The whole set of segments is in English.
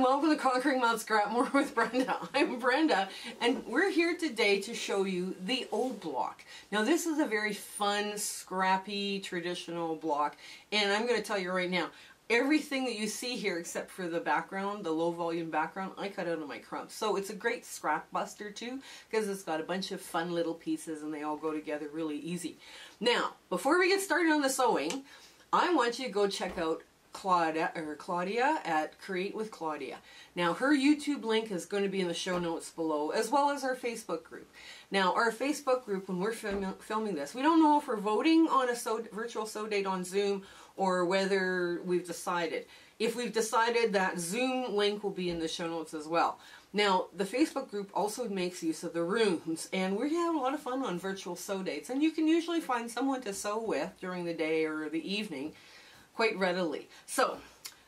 and welcome to Conquering Mount Scrapmore with Brenda. I'm Brenda, and we're here today to show you the O block. Now this is a very fun, scrappy, traditional block, and I'm going to tell you right now, everything that you see here except for the background, the low volume background, I cut out of my crump. So it's a great scrap buster too, because it's got a bunch of fun little pieces and they all go together really easy. Now, before we get started on the sewing, I want you to go check out Claudia at Create with Claudia. Now her YouTube link is going to be in the show notes below, as well as our Facebook group. Now our Facebook group, when we're filming this, we don't know if we're voting on a virtual sew date on Zoom or whether we've decided. If we've decided, that Zoom link will be in the show notes as well. Now the Facebook group also makes use of the rooms, and we have a lot of fun on virtual sew dates, and you can usually find someone to sew with during the day or the evening quite readily. So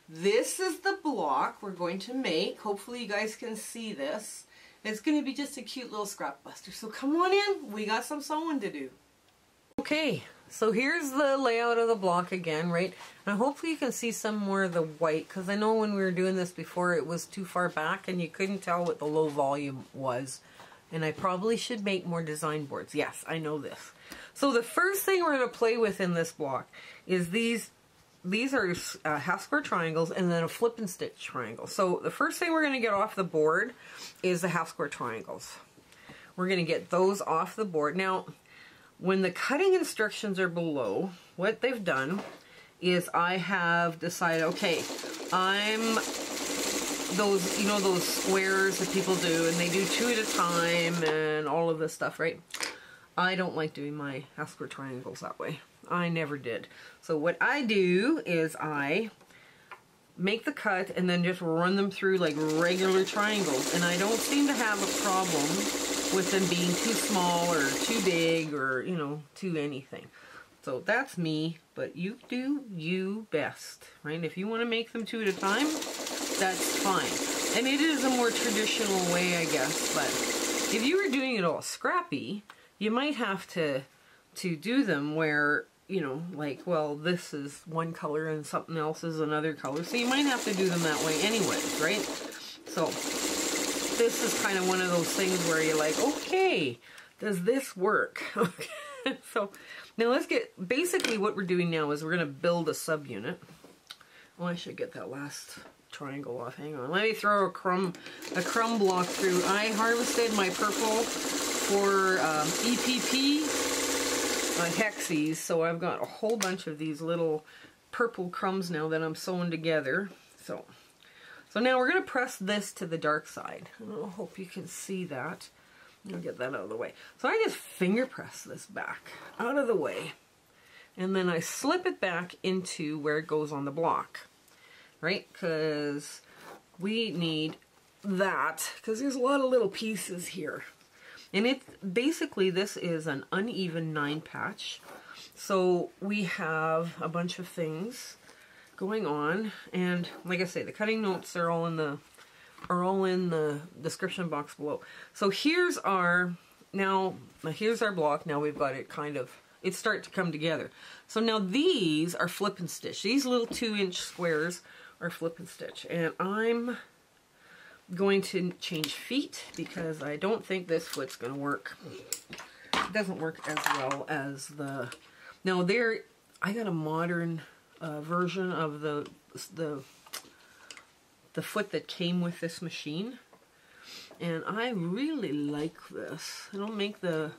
this is the block we're going to make. Hopefully you guys can see this. It's going to be just a cute little scrap buster. So come on in, we got some sewing to do. Okay, so here's the layout of the block again, right? And hopefully you can see some more of the white, because I know when we were doing this before it was too far back and you couldn't tell what the low volume was. And I probably should make more design boards. Yes, I know this. So the first thing we're going to play with in this block is these are half square triangles and then a flip and stitch triangle. So the first thing we're going to get off the board is the half square triangles. We're going to get those off the board. Now, when the cutting instructions are below, what they've done is I have decided, okay, I'm those, you know, those squares that people do, and they do 2 at a time and all of this stuff, right? I don't like doing my half square triangles that way. I never did. So what I do is I make the cut and then just run them through like regular triangles, and I don't seem to have a problem with them being too small or too big or, you know, too anything. So that's me, but you do you best, right? If you want to make them 2 at a time, that's fine. And it is a more traditional way, I guess, but if you were doing it all scrappy, you might have to do them where, you know, like, well, this is one color and something else is another color. So you might have to do them that way anyways, right? So this is kind of one of those things where you're like, okay, does this work? Okay. So now let's get, basically what we're doing now is we're going to build a subunit. Oh, I should get that last triangle off. Hang on. Let me throw a crumb block through. I harvested my purple for EPP hexies, so I've got a whole bunch of these little purple crumbs now that I'm sewing together. So now we're going to press this to the dark side. I hope you can see that. I'll get that out of the way. So I just finger press this back out of the way, and then I slip it back into where it goes on the block, right? Because we need that, because there's a lot of little pieces here. And it's basically, this is an uneven 9 patch. So we have a bunch of things going on, and like I say, the cutting notes are all in the description box below. So here's our here's our block. Now we've got it kind of, it's starting to come together. So now these are flip and stitch. These little 2-inch squares are flip and stitch, and I'm going to change feet because I don't think this foot's going to work. It doesn't work as well as the... Now I got a modern version of the foot that came with this machine, and I really like this. I don't make the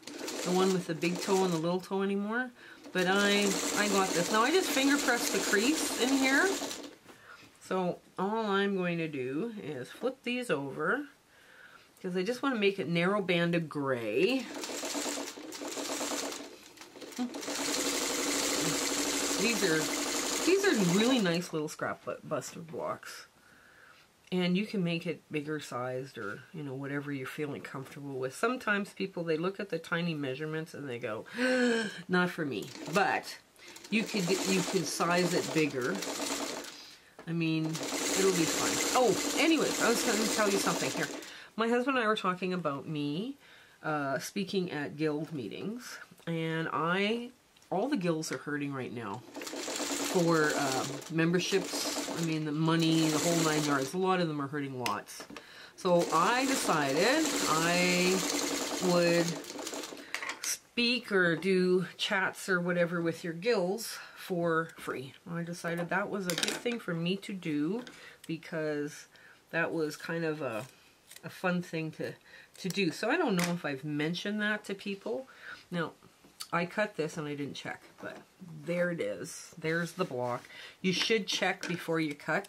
one with the big toe and the little toe anymore, but I got this. Now I just finger press the crease in here. So all I'm going to do is flip these over, because I just want to make it narrow banded gray. These are really nice little scrap buster blocks, and you can make it bigger sized, or, you know, whatever you're feeling comfortable with. Sometimes people, they look at the tiny measurements and they go, not for me. But you can size it bigger. I mean, it'll be fine. Oh, anyways, I was going to tell you something here. My husband and I were talking about me speaking at guild meetings, and all the guilds are hurting right now for memberships I mean, the money, the whole 9 yards. A lot of them are hurting lots. So I decided I would speak or do chats or whatever with your guilds for free. I decided that was a good thing for me to do because that was kind of a fun thing to do. So I don't know if I've mentioned that to people. Now, I cut this and I didn't check, but there it is. There's the block. You should check before you cut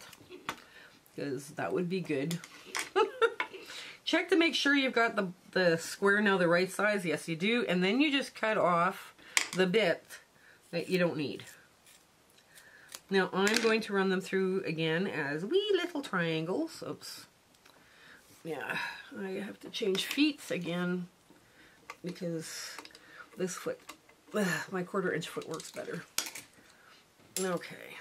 because that would be good. Check to make sure you've got the square now the right size. Yes, you do. And then you just cut off the bit that you don't need. Now I'm going to run them through again as wee little triangles. Oops. Yeah, I have to change feet again because this foot, my 1/4 inch foot works better. Okay.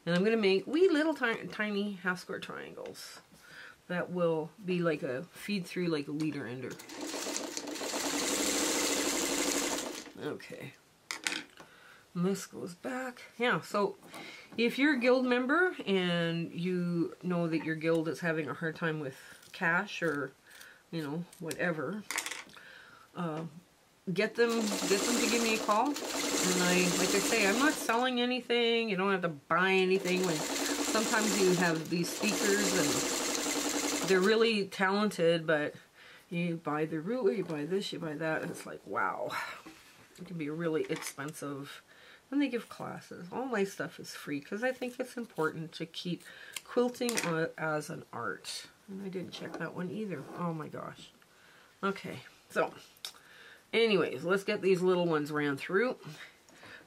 And I'm going to make wee little tiny half square triangles. That will be like a feed through like a leader ender. Okay. And this goes back. Yeah, so if you're a guild member and you know that your guild is having a hard time with cash or, you know, whatever, get them to give me a call. And like I say, I'm not selling anything. You don't have to buy anything. When sometimes you have these speakers and they're really talented, but you buy the ruler, you buy this, you buy that, and it's like, wow. It can be really expensive. And they give classes. All my stuff is free because I think it's important to keep quilting as an art. And I didn't check that one either. Oh my gosh. Okay, so anyways, let's get these little ones ran through.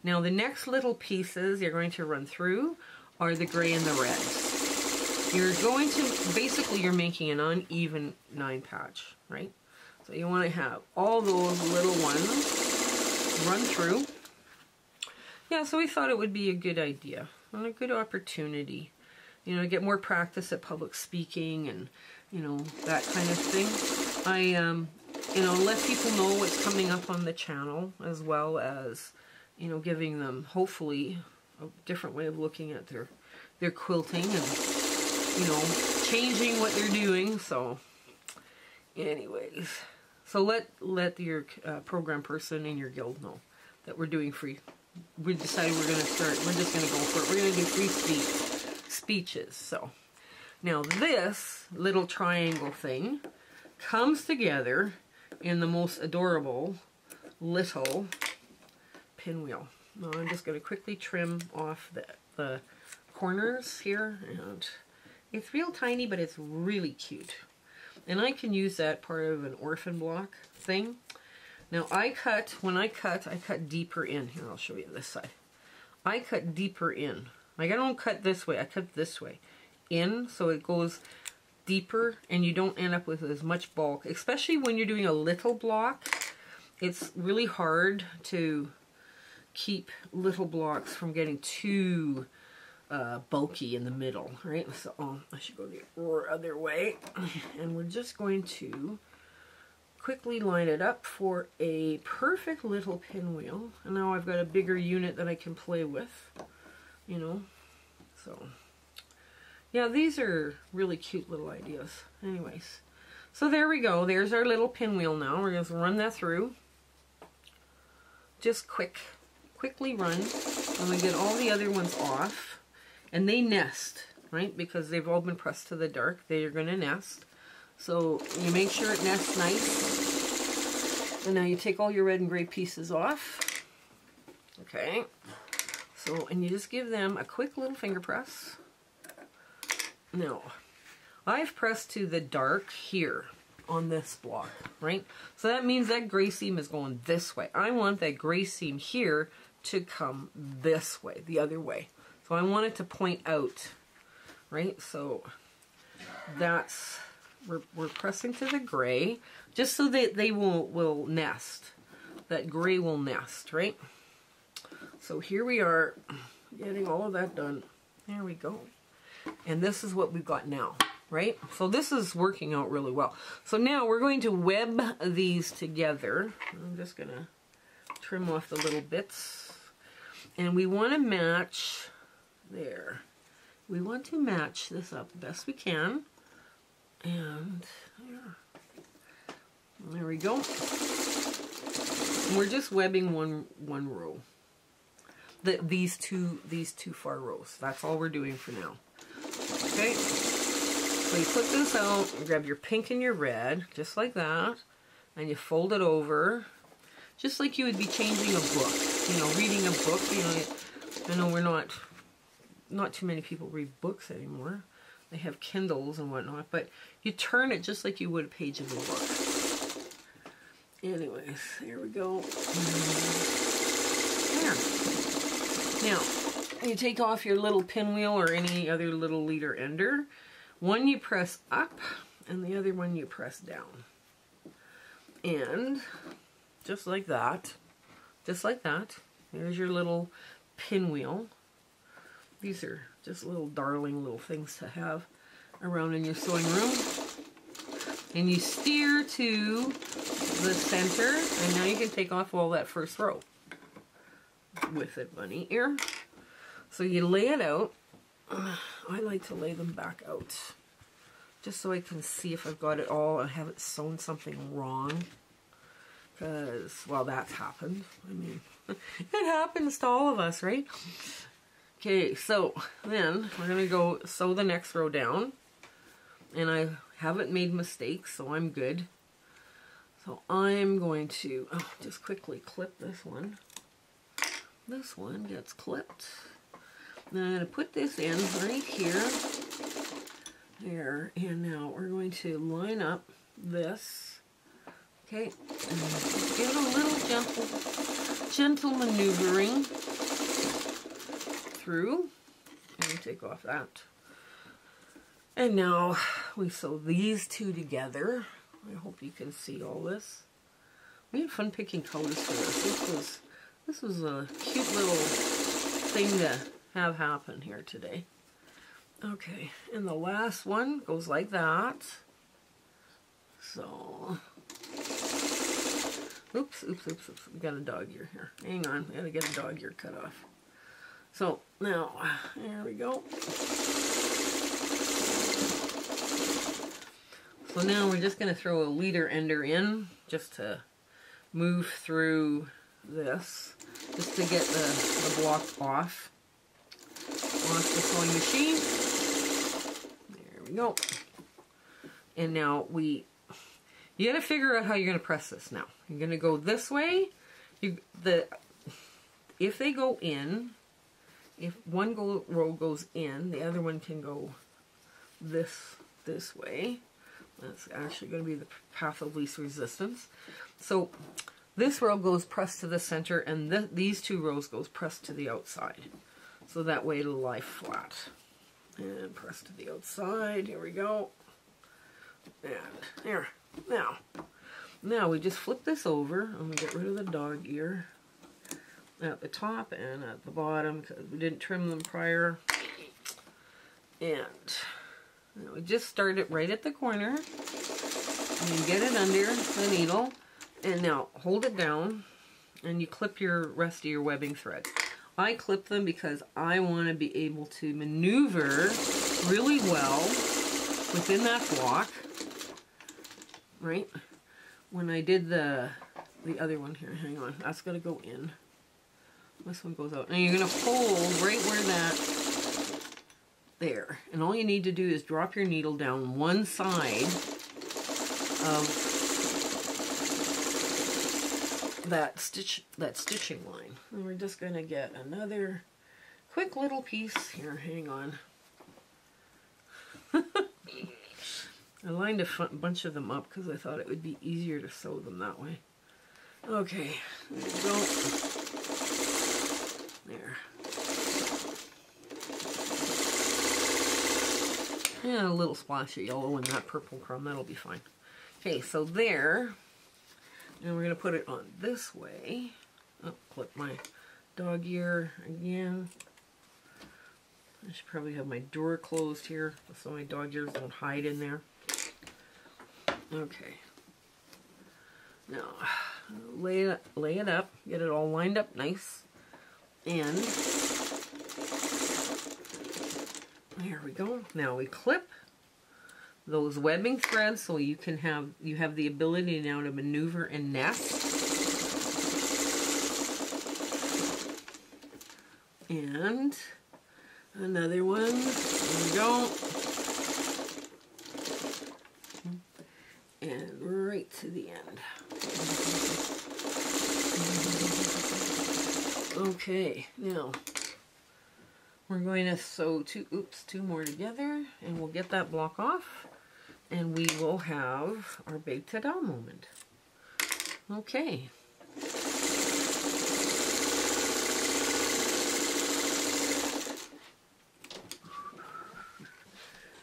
Now the next little pieces you're going to run through are the gray and the reds. You're going to, basically you're making an uneven 9 patch, right? So you want to have all those little ones run through. Yeah, so we thought it would be a good idea and a good opportunity, you know, to get more practice at public speaking and, you know, that kind of thing. You know, let people know what's coming up on the channel, as well as, you know, giving them hopefully a different way of looking at their quilting and, you know, changing what they're doing. So anyways, so let your program person in your guild know that we're doing free. We decided we're just going to go for it. We're going to do free speeches. So now this little triangle thing comes together in the most adorable little pinwheel. Now I'm just going to quickly trim off the corners here, and it's real tiny, but it's really cute. And I can use that part of an orphan block thing. Now when I cut deeper in. Here, I'll show you this side. I cut deeper in. Like I don't cut this way, I cut this way. In, so it goes deeper and you don't end up with as much bulk. Especially when you're doing a little block, it's really hard to keep little blocks from getting too bulky in the middle, right? So I should go the other way. And we're just going to quickly line it up for a perfect little pinwheel. And now I've got a bigger unit that I can play with, you know. So yeah, these are really cute little ideas. Anyways, so there we go. There's our little pinwheel now. We're going to run that through. Just quickly run. I'm going to get all the other ones off. And they nest, right? Because they've all been pressed to the dark. They are going to nest. So you make sure it nests nice. And now you take all your red and gray pieces off. Okay. So, and you just give them a quick little finger press. Now, I've pressed to the dark here on this block, right? So that means that gray seam is going this way. I want that gray seam here to come this way, the other way. So I want it to point out, right? So that's, we're pressing to the gray, just so that they will nest. That gray will nest, right? So here we are, getting all of that done. There we go. And this is what we've got now, right? So this is working out really well. So now we're going to web these together. I'm just going to trim off the little bits. And we want to match, there. we want to match this up the best we can. And there we go. And we're just webbing one row. These two far rows. That's all we're doing for now. Okay. So you put this out, and grab your pink and your red, just like that, and you fold it over, just like you would be changing a book. You know, reading a book. You know, I know we're not too many people read books anymore. They have Kindles and whatnot, but you turn it just like you would a page of a book. Anyways, here we go. There. Now, you take off your little pinwheel or any other little leader ender. One you press up, and the other one you press down. And just like that, there's your little pinwheel. These are just little darling little things to have around in your sewing room. And you steer to the center, and now you can take off all that first row with it, bunny ear. So you lay it out. I like to lay them back out just so I can see if I've got it all and haven't sewn something wrong. Because, well, that's happened. I mean, it happens to all of us, right? Okay, so then we're going to go sew the next row down. And I haven't made mistakes, so I'm good. So I'm going to just quickly clip this one. This one gets clipped. Then I'm going to put this in right here. There. And now we're going to line up this. Okay. And just give it a little gentle maneuvering through. And take off that. And now we sew these two together. I hope you can see all this. We had fun picking colors for this. This was a cute little thing to have happen here today. Okay, and the last one goes like that. So, oops. We got a dog ear here. Hang on, we gotta get a dog ear cut off. So, now, there we go. So now we're just going to throw a leader ender in just to move through this, just to get the block off the sewing machine. There we go. And now you got to figure out how you're going to press this now. You're going to go this way. If they go in, if one row goes in, the other one can go this way. That's actually going to be the path of least resistance. So this row goes pressed to the center, and these two rows goes pressed to the outside. So that way it'll lie flat. And press to the outside. Here we go. And there. Now we just flip this over, and we get rid of the dog ear at the top and at the bottom because we didn't trim them prior. And we just start it right at the corner. And you get it under the needle. And now hold it down and you clip your rest of your webbing threads. I clip them because I want to be able to maneuver really well within that block. Right? When I did the other one here, hang on, that's got to go in. This one goes out. And you're going to hold right where that there, and all you need to do is drop your needle down one side of that stitching line. And we're just going to get another quick little piece here. Hang on. I lined a bunch of them up because I thought it would be easier to sew them that way. Okay, there we go. There. Yeah, a little splash of yellow in that purple crumb, that'll be fine. Okay, so there, and we're going to put it on this way. Oh, clip my dog ear again. I should probably have my door closed here so my dog ears don't hide in there. Okay. Now, lay it up, get it all lined up nice, and There we go. Now we clip those webbing threads so you have the ability now to maneuver and nest. And another one. There we go. And right to the end. Okay, now we're going to sew two more together, and we'll get that block off, and we will have our big ta-da moment. Okay.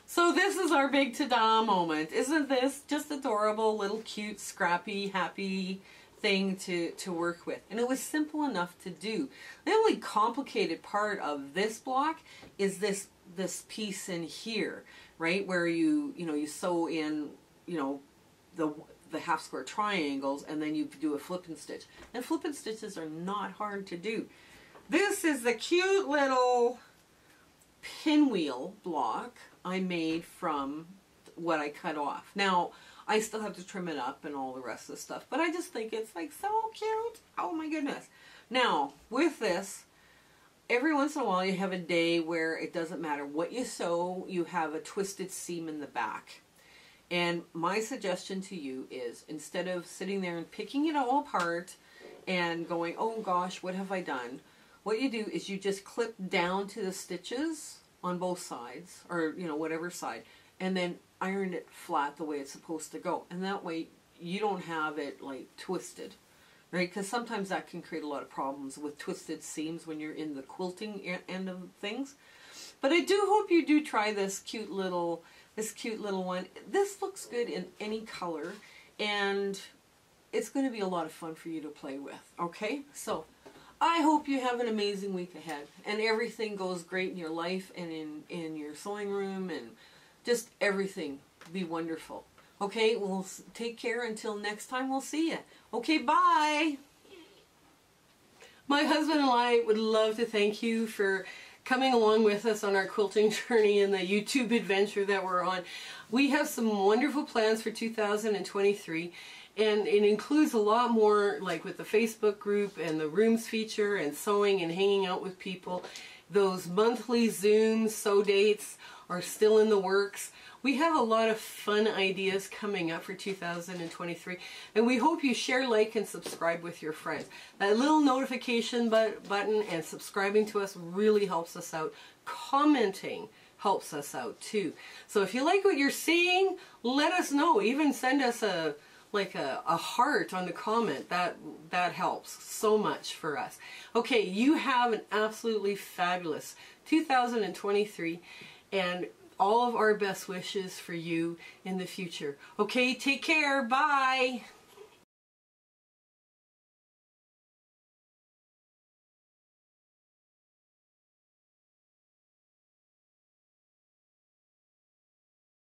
So this is our big ta-da moment. Isn't this just adorable, little cute, scrappy, happy thing to work with? And it was simple enough to do. The only complicated part of this block is this piece in here, right? Where you sew in, the half square triangles, and then you do a flip and stitch. And flip and stitches are not hard to do. This is the cute little pinwheel block I made from what I cut off. Now, I still have to trim it up and all the rest of the stuff, but I just think it's like so cute. Oh my goodness. Now, with this, every once in a while you have a day where it doesn't matter what you sew, you have a twisted seam in the back. And my suggestion to you is, instead of sitting there and picking it all apart and going, oh gosh, what have I done? What you do is you just clip down to the stitches on both sides, or whatever side, and then iron it flat the way it's supposed to go. And that way you don't have it like twisted, right? Because sometimes that can create a lot of problems with twisted seams when you're in the quilting end of things. But I do hope you do try this cute little one. This looks good in any color, and it's going to be a lot of fun for you to play with. Okay, so I hope you have an amazing week ahead, and everything goes great in your life and in your sewing room, and just everything be wonderful. Okay, we'll take care until next time. We'll see you. Okay, bye. My husband and I would love to thank you for coming along with us on our quilting journey and the YouTube adventure that we're on. We have some wonderful plans for 2023. And it includes a lot more, like with the Facebook group and the rooms feature and sewing and hanging out with people. Those monthly Zoom sew dates are still in the works. We have a lot of fun ideas coming up for 2023. And we hope you share, like, and subscribe with your friends. That little notification button and subscribing to us really helps us out. Commenting helps us out too. So if you like what you're seeing, let us know. Even send us a heart on the comment. That helps so much for us. Okay, you have an absolutely fabulous 2023, and all of our best wishes for you in the future. Okay, take care. Bye.